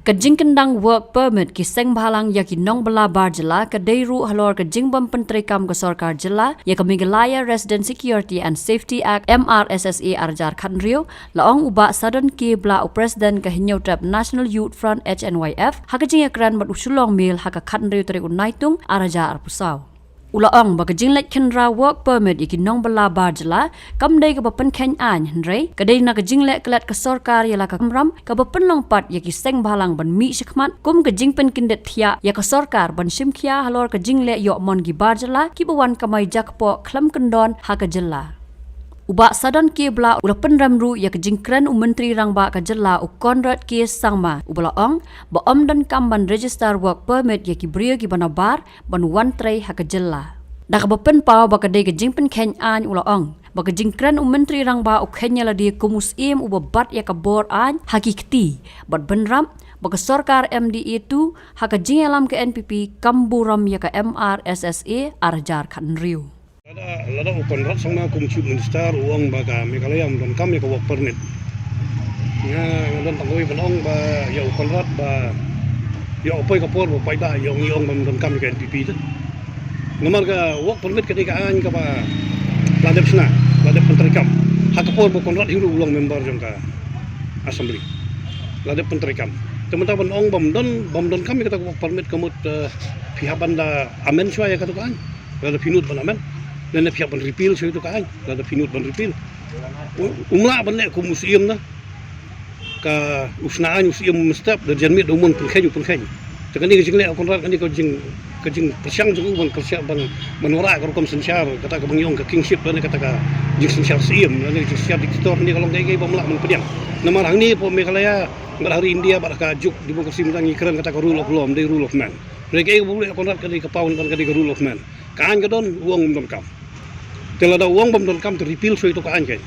Kajing kendang work permit kiseng bahalang ya kinong bela bar jela kedai ru halor kajing bam Penteri Kam ke Sarkar jela ya kemigelaya Resident Security and Safety Act MRSSA arjar Khanrio laong uba sadon ke bla Presiden ke Hinyautrap National Youth Front HNYF hakajing ya kran mat usulong mil haka Khanrio teri unaitung araja arpusau. Ulaong bagajing lek kendra work permit ikinong bela bar jela kamdai ke bapen ken an hendrai kadai na kajing lek kelat ke Sarkar yala ka kamram ke bapen longpat ya kiseng bahalang ban mi shikmat kum kajing pen kindet thia ya ke Sarkar ban simkhia halor kajing lek yok mon gi bar jela ki bawan kamai jakpo klam kendon haka jela. Uba sadon ke bla ula penramru ya kajing kran menteri rangba ka jela u Conrad ke sangma ubalaong ba dan kamban register work permit ya ki bria ki banabar ban wan trai haka jela. Dak ba pen pau ba kadai kajing pen ken an ulaong ba kajing kran menteri rangba u kenya la dia kumus im uba bat ya ka bor an hakikti bat benram ba ka Sarkar MDA tu haka jingelam ke NPP kamburam ya ka MRSSA arjar Khanrio. Lada Conrad sama Chief Minister uang baga Meghalaya dan kami ke work permit. Dan tanggapi belong ba ya Conrad ba ya opoi kapor ba paida yang dan kami ke NPP tu. Nomor ka work permit ketika an ka ba ladep sna ladep Menteri Kam. Hak kapor ba Conrad hiru ulang member jong ka assembly. Ladep Menteri Kam. Teman-teman ong bam kami kata work permit kamut pihak banda amen suaya kata kan. Lada pinut ban amen. Dan pihak ban repeal so itu kan ada pinut ban repeal umla ban le ku museum na ka usnaan museum mestap dan janmit umon pengkaju tekani ke jingle Conrad kan ko jing persiang juga ban kerja ban menora ka kom sensar kata ka bangyong ka kingship dan kata ka jing sensar siem dan jing sensar diktator ni kalau ngai bamla men pediang nama rang ni po Meghalaya hari India ka juk demokrasi menangi keren kata ka rule of law the rule of man mereka boleh Conrad kan ka paun kan ka rule of man kaan ka don uang don kam kalau ada uang bom don kam to repeal so itu kaan kan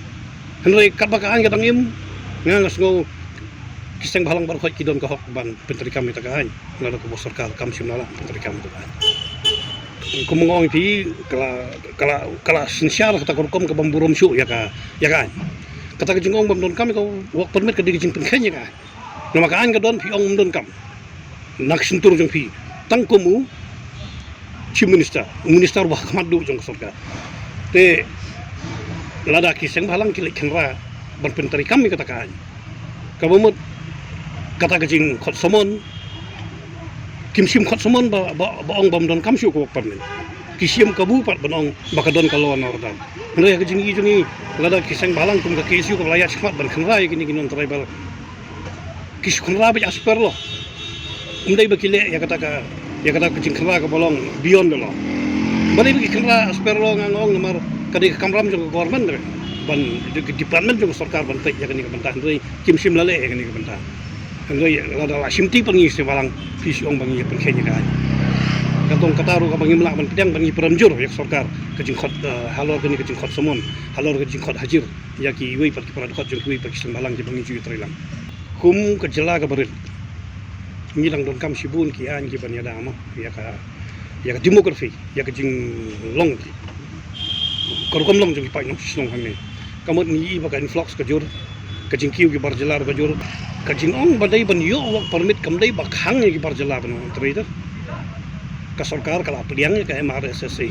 henry kat bakaan ka tangim ngangas ngo kiseng bahalang bar khoi kidon ka hok ban Penteri Kam ita kaan ngala ko Sarkar kam simnala Penteri Kam itu kaan kumongong pi kala sincere kata korkom ka bamburom su ya kaan kata ka jingong bom don kam ko work permit ka digijing penkenya ka nama kaan ka don pi ong don kam nak sentur jong pi tangkomu Chief Minister bah kamadu jong Sarkar te lada kiseng bahalang kilik kenra ban Penteri Kam katakan kabamut kata kajing khot somon kimsim khot somon ba ong bam don kam syu ko permen kisim kabu pat banong bakadon kalon ordan ngai kajing i jungi lada kiseng bahalang kum ka kisu ko layat smat ban kenra gini tribal kis kenra ba asper lo umdai bakile ya kata kajing kenra ka bolong beyond the law balik bagi kena asper lo ngangong nomor kadai kamram jong government ban department jong Sarkar ban tek yakni kebentah ndai kimsim lale yakni kebentah ndai lada simti pangi sebalang fisiong bangi penkenya kan katong kataru ka bangi melak ban pedang bangi peramjur yak Sarkar kajing khot halor kani kajing khot somon halor kajing khot hajir yaki wei pat kipara khot jong wei pat sembalang ki bangi ju trilang kum kejela ka berit ngilang don kam sibun ki an ki ban yada ama ya demografi ya kajing long korkom long jong pai no song hang kamot ni baka influx kajur kajing kiu ki barjelar kajur kajing ong badai ban yo work permit kamdai bakhang ki barjelar ban trader ka Sarkar kala pediang ka MRSSA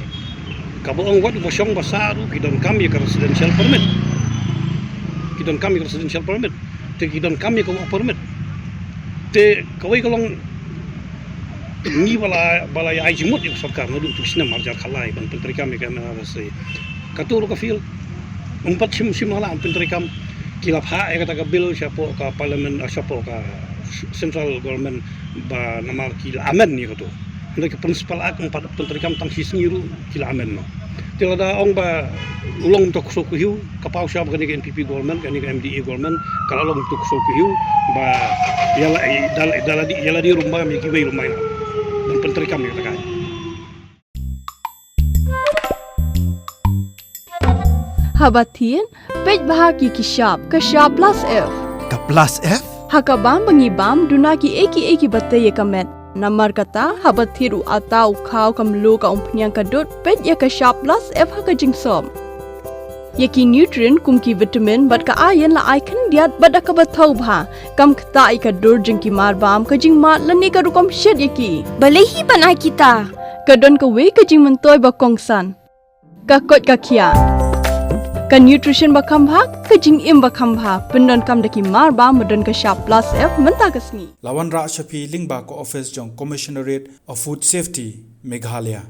ka boong wat bosong basaru kidon kami ka residential permit te kidon kami ka work permit te kawai kalong ni bala ya jimut di Sarkar nadu tu sina marjar khalai ban Penteri Kam ka MRSSA katur ka fil umpat sim hala Penteri Kam kilap ha kata ka bill siapo ka parlimen siapo ka central government ba namar kila amen ni kato ndai ka principal ak umpat Penteri Kam tang sisniru kila amen no tilada ong ba ulong tok so ku hiu kapau siap ka ni NPP government ka ni MDA government kala long tok so ku hiu ba yala di rumah mi ki rumah dan Penteri Kam katakan Habatin pej bahagi kishap plus F ka plus F hakabam bangibam dunaki eki batte ye kamet namar kata habathiru atau khau kamlu ka umpnyang kadut pej ya ka plus F haka jingsom Yaki nutrient kum ki vitamin bat ka iron la ai khan diat bat ka bathau bha kam khta I ka dur jing ki mar bam ka jing ma lani ka rukom shed yaki Balai hi banai kita. ka don ka we ka jing man toy ba kongsan ka kot ka khia ka nutrition ba kham bha ka jing im ba kham bha pendon kam daki mar ba madon ka sharp plus f manta kasni Lawan Ra Shafi Lingba Ko Office Jong Commissionerate of Food Safety Meghalaya